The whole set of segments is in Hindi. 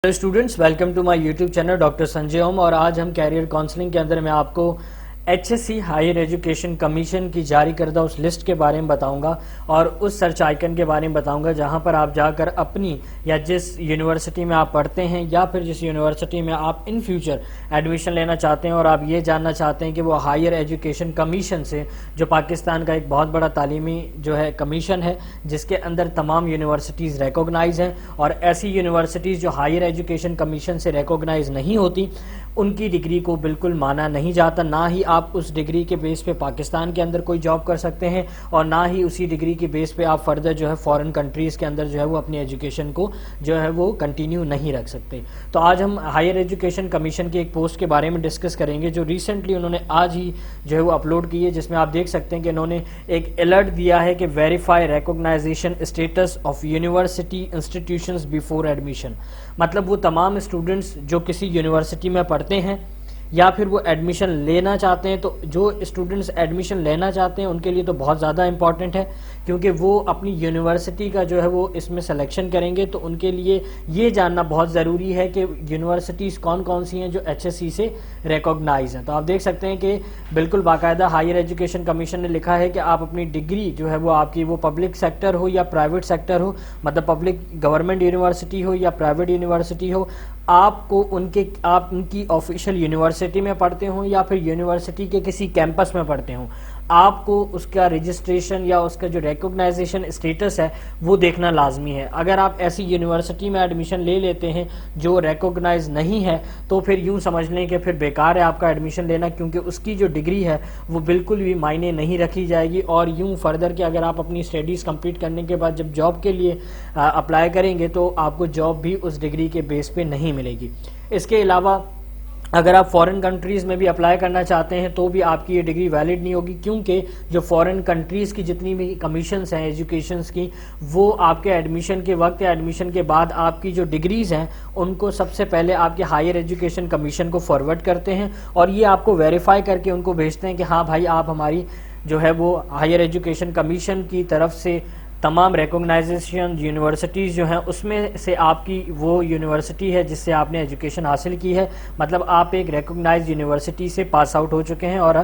Hello students, welcome to my YouTube channel doctor Sanjay Om. और आज हम कैरियर काउंसलिंग के अंदर मैं आपको HSC हायर एजुकेशन कमीशन की जारी करदा उस लिस्ट के बारे में बताऊंगा और उस सर्च आइकन के बारे में बताऊंगा जहां पर आप जाकर अपनी या जिस यूनिवर्सिटी में आप पढ़ते हैं या फिर जिस यूनिवर्सिटी में आप इन फ्यूचर एडमिशन लेना चाहते हैं और आप ये जानना चाहते हैं कि वो हायर एजुकेशन कमीशन से, जो पाकिस्तान का एक बहुत बड़ा तालीमी जो है कमीशन है जिसके अंदर तमाम यूनिवर्सिटीज़ रिकॉग्नाइज हैं, और ऐसी यूनिवर्सिटीज़ जो हायर एजुकेशन कमीशन से रिकॉग्नाइज नहीं होती उनकी डिग्री को बिल्कुल माना नहीं जाता। ना ही आप उस डिग्री के बेस पे पाकिस्तान के अंदर कोई जॉब कर सकते हैं और ना ही उसी डिग्री के बेस पे आप फर्दर जो है फॉरेन कंट्रीज़ के अंदर जो है वो अपनी एजुकेशन को जो है वो कंटिन्यू नहीं रख सकते। तो आज हम हायर एजुकेशन कमीशन की एक पोस्ट के बारे में डिस्कस करेंगे जो रिसेंटली उन्होंने आज ही जो है वो अपलोड की है, जिसमें आप देख सकते हैं कि इन्होंने एक अलर्ट दिया है कि verify recognisation status of university institutions before admission. मतलब वो तमाम स्टूडेंट्स जो किसी यूनिवर्सिटी में पढ़ते हैं या फिर वो एडमिशन लेना चाहते हैं, तो जो स्टूडेंट्स एडमिशन लेना चाहते हैं उनके लिए तो बहुत ज़्यादा इंपॉर्टेंट है, क्योंकि वो अपनी यूनिवर्सिटी का जो है वो इसमें सिलेक्शन करेंगे। तो उनके लिए ये जानना बहुत ज़रूरी है कि यूनिवर्सिटीज़ कौन कौन सी हैं जो HSC से रिकॉग्नाइज हैं। तो आप देख सकते हैं कि बिल्कुल बाकायदा हायर एजुकेशन कमीशन ने लिखा है कि आप अपनी डिग्री जो है वो आपकी वो पब्लिक सेक्टर हो या प्राइवेट सेक्टर हो, मतलब पब्लिक गवर्नमेंट यूनिवर्सिटी हो या प्राइवेट यूनिवर्सिटी हो, आपको आप उनकी ऑफिशियल यूनिवर्सिटी में पढ़ते हो या फिर यूनिवर्सिटी के किसी कैंपस में पढ़ते हो, आपको उसका रजिस्ट्रेशन या उसका जो रिकॉग्नाइजेशन स्टेटस है वो देखना लाजमी है। अगर आप ऐसी यूनिवर्सिटी में एडमिशन ले लेते हैं जो रिकॉग्नाइज नहीं है तो फिर यूं समझ लें कि फिर बेकार है आपका एडमिशन लेना, क्योंकि उसकी जो डिग्री है वो बिल्कुल भी मायने नहीं रखी जाएगी। और यूं फर्दर कि अगर आप अपनी स्टडीज़ कंप्लीट करने के बाद जब जॉब के लिए अप्लाई करेंगे तो आपको जॉब भी उस डिग्री के बेस पे नहीं मिलेगी। इसके अलावा अगर आप फॉरेन कंट्रीज़ में भी अप्लाई करना चाहते हैं तो भी आपकी ये डिग्री वैलिड नहीं होगी, क्योंकि जो फॉरेन कंट्रीज़ की जितनी भी कमीशंस हैं एजुकेशंस की, वो आपके एडमिशन के वक्त या एडमिशन के बाद आपकी जो डिग्रीज़ हैं उनको सबसे पहले आपके हायर एजुकेशन कमीशन को फॉरवर्ड करते हैं और ये आपको वेरीफाई करके उनको भेजते हैं कि हाँ भाई, आप हमारी जो है वो हायर एजुकेशन कमीशन की तरफ से तमाम रिकॉग्नाइजेशन यूनिवर्सिटीज़ जो हैं उसमें से आपकी वो यूनिवर्सिटी है जिससे आपने एजुकेशन हासिल की है, मतलब आप एक रिकॉग्नाइज यूनिवर्सिटी से पास आउट हो चुके हैं और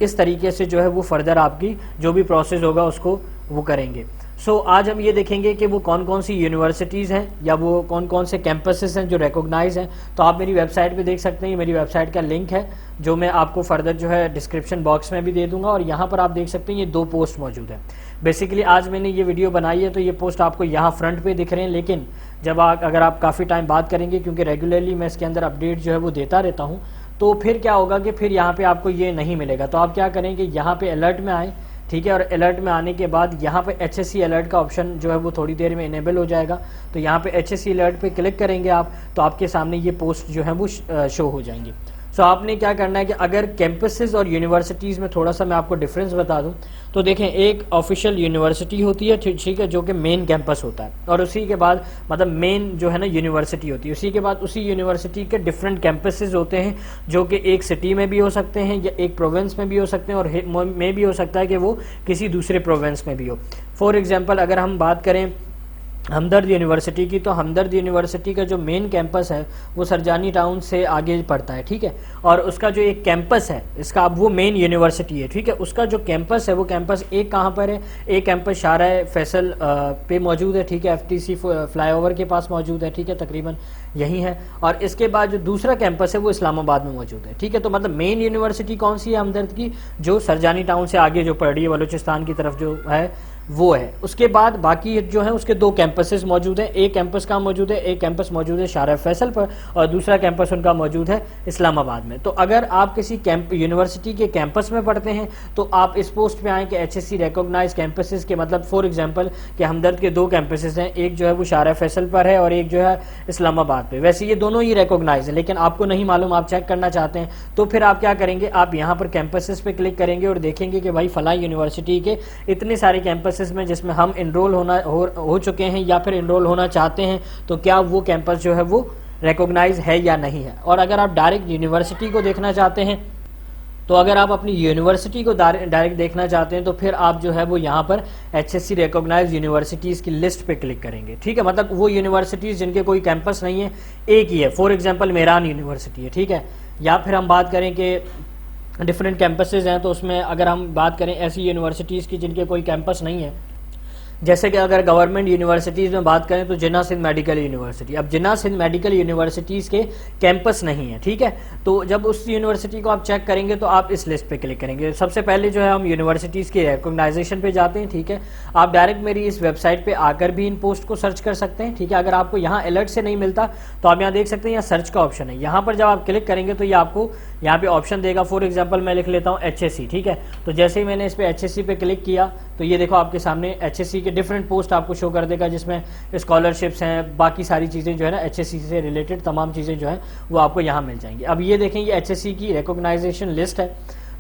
इस तरीके से जो है वो फर्दर आपकी जो भी प्रोसेस होगा उसको वो करेंगे। सो आज हम ये देखेंगे कि वो कौन कौन सी यूनिवर्सिटीज़ हैं या वो कौन कौन से कैंपसेस हैं जो रिकॉग्नाइज हैं। तो आप मेरी वेबसाइट पे देख सकते हैं, मेरी वेबसाइट का लिंक है जो मैं आपको फर्दर जो है डिस्क्रिप्शन बॉक्स में भी दे दूंगा, और यहाँ पर आप देख सकते हैं ये 2 पोस्ट मौजूद है। बेसिकली आज मैंने ये वीडियो बनाई है तो ये पोस्ट आपको यहाँ फ्रंट पे दिख रहे हैं, लेकिन जब अगर आप काफ़ी टाइम बात करेंगे, क्योंकि रेगुलरली मैं इसके अंदर अपडेट जो है वो देता रहता हूँ, तो फिर क्या होगा कि फिर यहाँ पे आपको ये नहीं मिलेगा। तो आप क्या करेंगे, यहाँ पे अलर्ट में आए, ठीक है, और अलर्ट में आने के बाद यहाँ पे HSC अलर्ट का ऑप्शन जो है वो थोड़ी देर में इनेबल हो जाएगा। तो यहाँ पे HSC अलर्ट पे क्लिक करेंगे आप, तो आपके सामने ये पोस्ट जो है वो शो हो जाएंगी। सो आपने क्या करना है कि अगर कैंपसेस और यूनिवर्सिटीज़ में थोड़ा सा मैं आपको डिफरेंस बता दूं, तो देखें, एक ऑफिशियल यूनिवर्सिटी होती है, ठीक है, जो कि मेन कैंपस होता है, और उसी के बाद मतलब मेन जो है ना यूनिवर्सिटी होती है, उसी के बाद उसी यूनिवर्सिटी के डिफरेंट कैंपसेस होते हैं जो कि एक सिटी में भी हो सकते हैं या एक प्रोविंस में भी हो सकते हैं और में भी हो सकता है कि वो किसी दूसरे प्रोविंस में भी हो। फॉर एग्जाम्पल अगर हम बात करें हमदर्द यूनिवर्सिटी की, तो हमदर्द यूनिवर्सिटी का जो मेन कैंपस है वो सरजानी टाउन से आगे पड़ता है, ठीक है, और उसका जो एक कैंपस है इसका अब वो मेन यूनिवर्सिटी है, ठीक है, उसका जो कैंपस है वो कैंपस एक कहाँ पर है, एक कैंपस शाहराह फैसल पे मौजूद है, ठीक है, FTC फ्लाईओवर के पास मौजूद है, ठीक है, तकरीबन यही है, और इसके बाद जो दूसरा कैंपस है वो इस्लामाबाद में मौजूद है, ठीक है। तो मतलब मेन यूनिवर्सिटी कौन सी है हमदर्द की, जो सरजानी टाउन से आगे जो पड़ रही है बलूचिस्तान की तरफ जो है वो है। उसके बाद बाकी जो है उसके 2 कैंपसेस मौजूद हैं, एक कैंपस का मौजूद है, एक कैंपस मौजूद है शाहराह फैसल पर और दूसरा कैंपस उनका मौजूद है इस्लामाबाद में। तो अगर आप किसी यूनिवर्सिटी के कैंपस में पढ़ते हैं तो आप इस पोस्ट पे आए कि HSC रिकॉग्नाइज कैंपसेस के, मतलब फॉर एग्जांपल कि हमदर्द के 2 कैंपसेस हैं, एक जो है वो शाहराह फैसल पर है और एक जो है इस्लामाबाद पे। वैसे ये दोनों ही रिकॉग्नाइज है, लेकिन आपको नहीं मालूम, आप चेक करना चाहते हैं, तो फिर आप क्या करेंगे, आप यहाँ पर कैंपसेस पे क्लिक करेंगे और देखेंगे कि भाई फलां यूनिवर्सिटी के इतने सारे कैंपस में जिसमें हम इनरोल हो चुके हैं या फिर इनरोल होना चाहते हैं, तो क्या वो कैंपस जो है वो रिकॉग्नाइज है या नहीं है। और अगर आप डायरेक्ट यूनिवर्सिटी को देखना चाहते हैं तो अगर आप अपनी यूनिवर्सिटी को डायरेक्ट देखना चाहते हैं तो फिर आप जो है वो यहाँ पर HSC रिकॉग्नाइज यूनिवर्सिटीज़ की लिस्ट पे क्लिक करेंगे, ठीक है। मतलब वो यूनिवर्सिटीज़ जिनके कोई कैंपस नहीं है, एक ही है, फॉर एग्जांपल मेरान यूनिवर्सिटी है, ठीक है। या फिर हम बात करें कि डिफरेंट कैंपसेज हैं, तो उसमें अगर हम बात करें ऐसी यूनिवर्सिटीज़ की जिनके कोई कैंपस नहीं है, जैसे कि अगर गवर्नमेंट यूनिवर्सिटीज़ में बात करें तो जिन्ना सिंध मेडिकल यूनिवर्सिटी, अब जिन्ना सिंध मेडिकल यूनिवर्सिटीज़ के कैंपस नहीं है, ठीक है। तो जब उस यूनिवर्सिटी को आप चेक करेंगे तो आप इस लिस्ट पे क्लिक करेंगे। सबसे पहले जो है हम यूनिवर्सिटीज़ की रिकॉग्नाइजेशन पे जाते हैं, ठीक है। आप डायरेक्ट मेरी इस वेबसाइट पर आकर भी इन पोस्ट को सर्च कर सकते हैं, ठीक है। अगर आपको यहाँ अलर्ट से नहीं मिलता तो आप यहाँ देख सकते हैं, यहाँ सर्च का ऑप्शन है। यहाँ पर जब आप क्लिक करेंगे तो ये आपको यहाँ पे ऑप्शन देगा। फॉर एग्जांपल मैं लिख लेता हूँ HSC, ठीक है। तो जैसे ही मैंने इस पे HSC पे क्लिक किया तो ये देखो आपके सामने HSC के डिफरेंट पोस्ट आपको शो कर देगा, जिसमें स्कॉलरशिप्स हैं, बाकी सारी चीज़ें जो है ना HSC से रिलेटेड तमाम चीज़ें जो है वो आपको यहाँ मिल जाएंगी। अब ये देखें, ये HSC की रिकॉग्नाइजेशन लिस्ट है,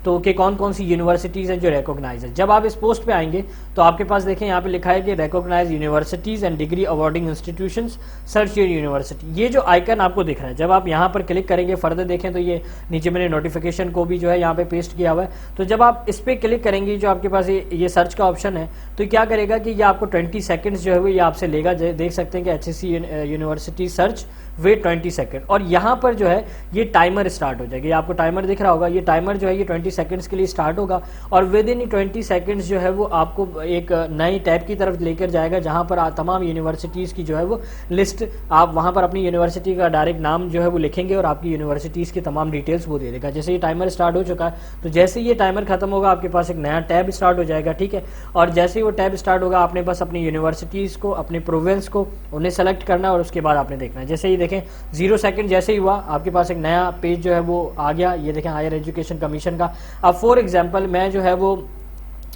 तो कि कौन कौन सी यूनिवर्सिटीज़ हैं जो रिकॉग्नाइज है। जब आप इस पोस्ट पे आएंगे तो आपके पास देखें यहाँ पे लिखा है कि recognise universities and degree awarding institutions, search your university. ये जो आइकन आपको दिख रहा है, जब आप यहाँ पर क्लिक करेंगे, फर्दर देखें तो ये नीचे मैंने नोटिफिकेशन को भी जो है यहाँ पे पेस्ट किया हुआ है। तो जब आप इस पर क्लिक करेंगे, जो आपके पास ये सर्च का ऑप्शन है, तो क्या करेगा कि ये आपको 20 सेकेंड्स जो है वो ये आपसे लेगा। देख सकते हैं कि HSC university search wait 20 second, और यहाँ पर जो है ये टाइमर स्टार्ट हो जाएगा। ये आपको टाइमर दिख रहा होगा, ये टाइमर जो है ये 20 सेकंड्स के लिए स्टार्ट होगा, और विद इन 20 सेकंड्स जो है वो आपको एक नई टैब की तरफ लेकर जाएगा, जहाँ पर तमाम यूनिवर्सिटीज़ की जो है वो लिस्ट, आप वहाँ पर अपनी यूनिवर्सिटी का डायरेक्ट नाम जो है वो लिखेंगे और आपकी यूनिवर्सिटीज़ की तमाम डिटेल्स वो दे देगा। जैसे ये टाइमर स्टार्ट हो चुका है, तो जैसे ये टाइमर खत्म होगा आपके पास एक नया टैब स्टार्ट हो जाएगा, ठीक है। और जैसे ही वो टैब स्टार्ट होगा, आपने बस अपनी यूनिवर्सिटीज़ को, अपने प्रोविंस को, उन्हें सेलेक्ट करना और उसके बाद आपने देखना है। जैसे ही देखें 0 सेकंड जैसे ही हुआ, आपके पास एक नया पेज जो है वो आ गया। ये देखें हायर एजुकेशन कमीशन का। अब फॉर एग्जांपल मैं जो है वो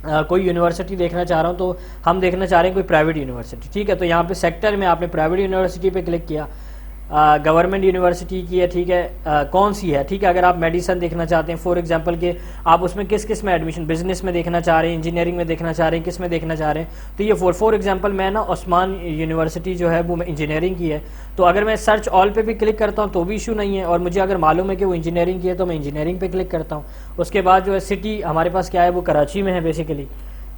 कोई यूनिवर्सिटी देखना चाह रहा हूँ, तो हम देखना चाह रहे हैं कोई प्राइवेट यूनिवर्सिटी, ठीक है। तो यहाँ पे सेक्टर में आपने प्राइवेट यूनिवर्सिटी पे क्लिक किया, गवर्नमेंट यूनिवर्सिटी की है, ठीक है, कौन सी है, ठीक है। अगर आप मेडिसिन देखना चाहते हैं, फॉर एग्जांपल के आप उसमें किस में एडमिशन, बिजनेस में देखना चाह रहे हैं, इंजीनियरिंग में देखना चाह रहे हैं, किस में देखना चाह रहे हैं, तो ये फॉर एग्जांपल मैं ना उस्मान यूनिवर्सिटी जो है वो इंजीनियरिंग की है, तो अगर मैं सर्च ऑल पे भी क्लिक करता हूँ तो भी इशू नहीं है, और मुझे अगर मालूम है कि वो इंजीनियरिंग की है तो मैं इंजीनियरिंग पे क्लिक करता हूँ। उसके बाद जो है सिटी हमारे पास क्या है, वो कराची में है बेसिकली,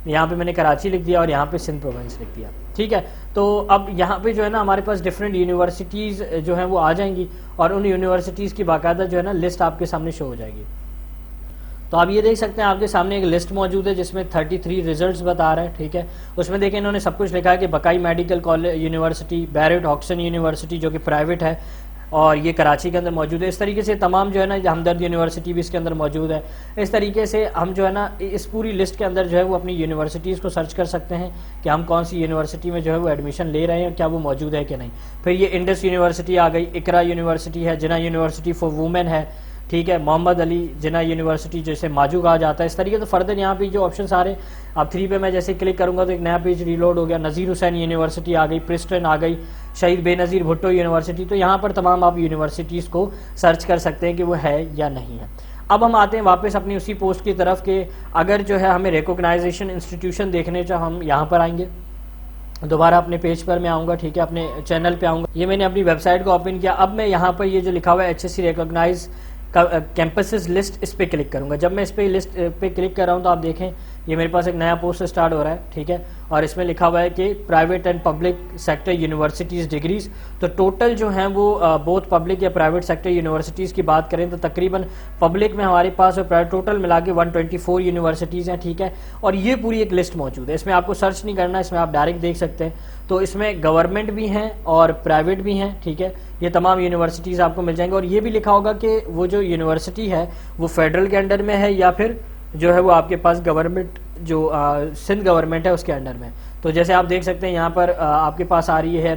यहाँ पे मैंने कराची लिख दिया और यहाँ पे सिंध प्रोविंस लिख दिया, ठीक है। तो अब यहाँ पे जो है ना हमारे पास डिफरेंट यूनिवर्सिटीज़ जो हैं वो आ जाएंगी, और उन यूनिवर्सिटीज़ की बाकायदा जो है ना लिस्ट आपके सामने शो हो जाएगी। तो आप ये देख सकते हैं आपके सामने एक लिस्ट मौजूद है जिसमें 33 रिजल्ट्स बता रहा है, ठीक है। उसमें देखें इन्होंने सब कुछ लिखा है कि Baqai medical college university, Barrett Hodgson university जो कि प्राइवेट है, और ये कराची के अंदर मौजूद है। इस तरीके से तमाम जो है ना, हमदर्द यूनिवर्सिटी भी इसके अंदर मौजूद है। इस तरीके से हम जो है ना इस पूरी लिस्ट के अंदर जो है वो अपनी यूनिवर्सिटीज़ को सर्च कर सकते हैं कि हम कौन सी यूनिवर्सिटी में जो है वो एडमिशन ले रहे हैं, क्या वो मौजूद है कि नहीं। फिर ये इंडस यूनिवर्सिटी आ गई, इकरा यूनिवर्सिटी है, जिन्ना यूनिवर्सिटी फॉर वुमेन है, ठीक है, मोहम्मद अली जिन्ना यूनिवर्सिटी जैसे माजू कहा जाता है। इस तरीके से फर्दर यहाँ पे जो ऑप्शन आ रहे हैं, अब 3 पे मैं जैसे क्लिक करूंगा तो एक नया पेज रीलोड हो गया। नज़ीर हुसैन यूनिवर्सिटी आ गई, प्रिस्टन आ गई, शहीद बेनज़ीर भुट्टो यूनिवर्सिटी। तो यहाँ पर तमाम आप यूनिवर्सिटीज़ को सर्च कर सकते हैं कि वो है या नहीं है। अब हम आते हैं वापस अपनी उसी पोस्ट की तरफ कि अगर जो है हमें रिकॉग्नाइजेशन इंस्टीट्यूशन देखने जो हम यहाँ पर आएंगे, दोबारा अपने पेज पर मैं आऊँगा, ठीक है, अपने चैनल पे आऊँगा। ये मैंने अपनी वेबसाइट को ओपन किया। अब मैं यहाँ पर ये जो लिखा हुआ है HSC रिकॉग्नाइज कैंपसेस लिस्ट, इस पे क्लिक करूंगा। जब मैं इस पे लिस्ट पे क्लिक कर रहा हूँ तो आप देखें ये मेरे पास एक नया पोस्ट स्टार्ट हो रहा है, ठीक है, और इसमें लिखा हुआ है कि private and public sector universities degrees. तो टोटल जो हैं वो बोथ पब्लिक या प्राइवेट सेक्टर यूनिवर्सिटीज़ की बात करें तो तकरीबन पब्लिक में हमारे पास और प्राइवेट टोटल मिला के 124 यूनिवर्सिटीज़ हैं, ठीक है। और ये पूरी एक लिस्ट मौजूद है, इसमें आपको सर्च नहीं करना, इसमें आप डायरेक्ट देख सकते हैं। तो इसमें गवर्नमेंट भी हैं और प्राइवेट भी हैं, ठीक है, ये तमाम यूनिवर्सिटीज़ आपको मिल जाएंगे। और ये भी लिखा होगा कि वो जो यूनिवर्सिटी है वो फेडरल के अंडर में है या फिर जो है वो आपके पास गवर्नमेंट जो सिंध गवर्नमेंट है उसके अंडर में। तो जैसे आप देख सकते हैं यहाँ पर आपके पास आ रही है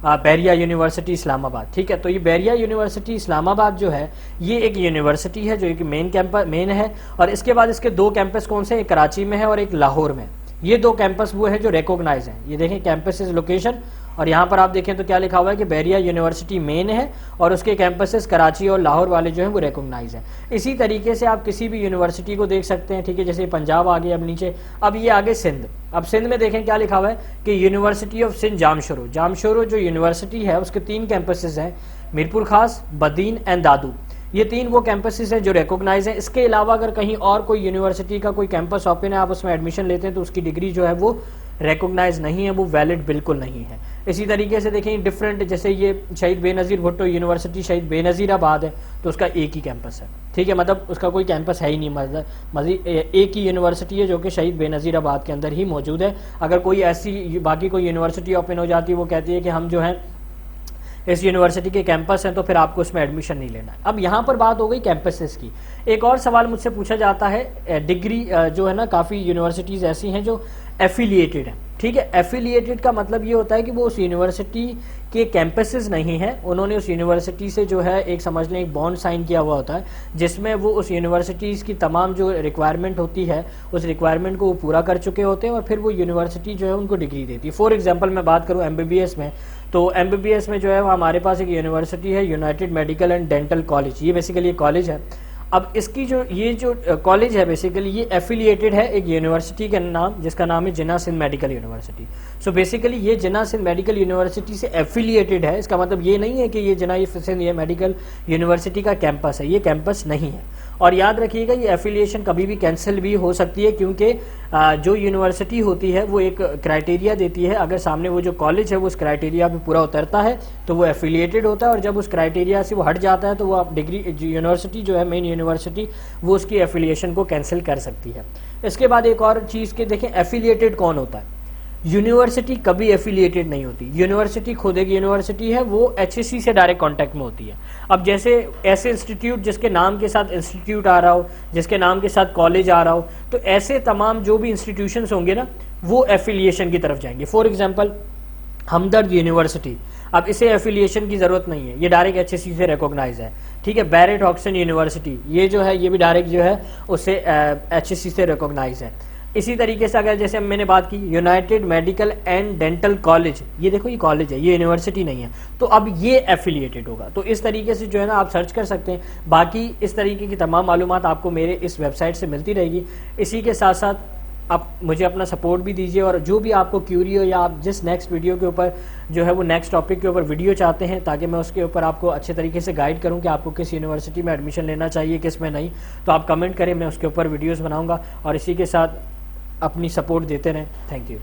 बैरिया यूनिवर्सिटी इस्लामाबाद, ठीक है। तो ये बैरिया यूनिवर्सिटी इस्लामाबाद जो है ये एक यूनिवर्सिटी है जो एक मेन है, और इसके बाद इसके 2 कैंपस कौन से, एक कराची में है और एक लाहौर में। ये 2 कैंपस वो है जो रिकॉग्नाइज हैं। ये देखें कैंपस लोकेशन, और यहाँ पर आप देखें तो क्या लिखा हुआ है कि बैरिया यूनिवर्सिटी मेन है और उसके कैंपसेस कराची और लाहौर वाले जो हैं वो रिकॉग्नाइज हैं। इसी तरीके से आप किसी भी यूनिवर्सिटी को देख सकते हैं, ठीक है। जैसे पंजाब आ गया, अब नीचे अब ये आगे सिंध। अब सिंध में देखें क्या लिखा हुआ है कि यूनिवर्सिटी ऑफ सिंध जामशोरो जो यूनिवर्सिटी है उसके 3 कैंपसेस हैं, मीरपुर खास, बदीन एंड दादू। ये 3 वो कैंपसेस है जो रिकॉग्नाइज है। इसके अलावा अगर कहीं और कोई यूनिवर्सिटी का कोई कैंपस ओपन है, आप उसमें एडमिशन लेते हैं तो उसकी डिग्री जो है वो रिकॉग्नाइज नहीं है, वो वैलिड बिल्कुल नहीं है। इसी तरीके से देखें डिफरेंट, जैसे ये शहीद बेनज़ीर भुट्टो यूनिवर्सिटी शहीद बेनज़ीराबाद है तो उसका एक ही कैंपस है, ठीक है, मतलब उसका कोई कैंपस है ही नहीं, मतलब एक ही यूनिवर्सिटी है जो कि शहीद बेनज़ीराबाद के अंदर ही मौजूद है। अगर कोई ऐसी बाकी कोई यूनिवर्सिटी ओपन हो जाती है, वो कहती है कि हम जो है इस यूनिवर्सिटी के कैंपस हैं, तो फिर आपको उसमें एडमिशन नहीं लेना है। अब यहाँ पर बात हो गई कैंपसेस की। एक और सवाल मुझसे पूछा जाता है, डिग्री जो है ना, काफ़ी यूनिवर्सिटीज़ ऐसी हैं जो एफिलिएटेड हैं, ठीक है। एफिलिएटेड का मतलब ये होता है कि वो उस यूनिवर्सिटी के कैंपसेस नहीं है, उन्होंने उस यूनिवर्सिटी से जो है एक समझ लें एक बॉन्ड साइन किया हुआ होता है, जिसमें वो उस यूनिवर्सिटीज़ की तमाम जो रिक्वायरमेंट होती है उस रिक्वायरमेंट को वो पूरा कर चुके होते हैं और फिर वो यूनिवर्सिटी जो है उनको डिग्री देती है। फॉर एग्जांपल मैं बात करूँ MBBS में, तो MBBS में जो है हमारे पास एक यूनिवर्सिटी है United medical and dental college, ये बेसिकली एक कॉलेज है। अब इसकी जो ये जो कॉलेज है बेसिकली ये एफिलिएटेड है एक यूनिवर्सिटी के नाम, जिसका नाम है Jinnah Sindh medical university. So basically ये जिन्ना सिंध मेडिकल यूनिवर्सिटी से एफिलिएटेड है। इसका मतलब ये नहीं है कि ये जिन्ना सिंध ये मेडिकल यूनिवर्सिटी का कैंपस है, ये कैंपस नहीं है। और याद रखिएगा ये एफिलिएशन कभी भी कैंसिल भी हो सकती है, क्योंकि जो यूनिवर्सिटी होती है वो एक क्राइटेरिया देती है, अगर सामने वो जो कॉलेज है वो उस क्राइटेरिया पे पूरा उतरता है तो वो एफिलिएटेड होता है, और जब उस क्राइटेरिया से वो हट जाता है तो वो आप डिग्री यूनिवर्सिटी जो है मेन यूनिवर्सिटी वो उसकी एफिलिएशन को कैंसिल कर सकती है। इसके बाद एक और चीज़ के देखें, एफिलिएटेड कौन होता है। यूनिवर्सिटी कभी एफिलिएटेड नहीं होती, यूनिवर्सिटी खुद एक यूनिवर्सिटी है, वो HSC से डायरेक्ट कांटेक्ट में होती है। अब जैसे ऐसे इंस्टीट्यूट जिसके नाम के साथ इंस्टीट्यूट आ रहा हो, जिसके नाम के साथ कॉलेज आ रहा हो, तो ऐसे तमाम जो भी इंस्टीट्यूशंस होंगे ना वो एफिलिएशन की तरफ जाएंगे। फॉर एग्जांपल हमदर्द यूनिवर्सिटी, अब इसे एफिलिएशन की जरूरत नहीं है, ये डायरेक्ट HSC से रिकॉग्नाइज है, ठीक है। बैरेट हॉक्सन यूनिवर्सिटी ये जो है ये भी डायरेक्ट जो है उससे HSC से रिकॉग्नाइज है। इसी तरीके से अगर जैसे मैंने बात की United medical and dental college, ये देखो ये कॉलेज है, ये यूनिवर्सिटी नहीं है, तो अब ये एफिलिएटेड होगा। तो इस तरीके से जो है ना आप सर्च कर सकते हैं। बाकी इस तरीके की तमाम मालूमात आपको मेरे इस वेबसाइट से मिलती रहेगी। इसी के साथ साथ आप मुझे अपना सपोर्ट भी दीजिए, और जो भी आपको क्यूरी हो या आप जिस नेक्स्ट वीडियो के ऊपर जो है वो नेक्स्ट टॉपिक के ऊपर वीडियो चाहते हैं, ताकि मैं उसके ऊपर आपको अच्छे तरीके से गाइड करूं कि आपको किस यूनिवर्सिटी में एडमिशन लेना चाहिए किस में नहीं, तो आप कमेंट करें, मैं उसके ऊपर वीडियोज़ बनाऊँगा। और इसी के साथ अपनी सपोर्ट देते रहें। Thank you.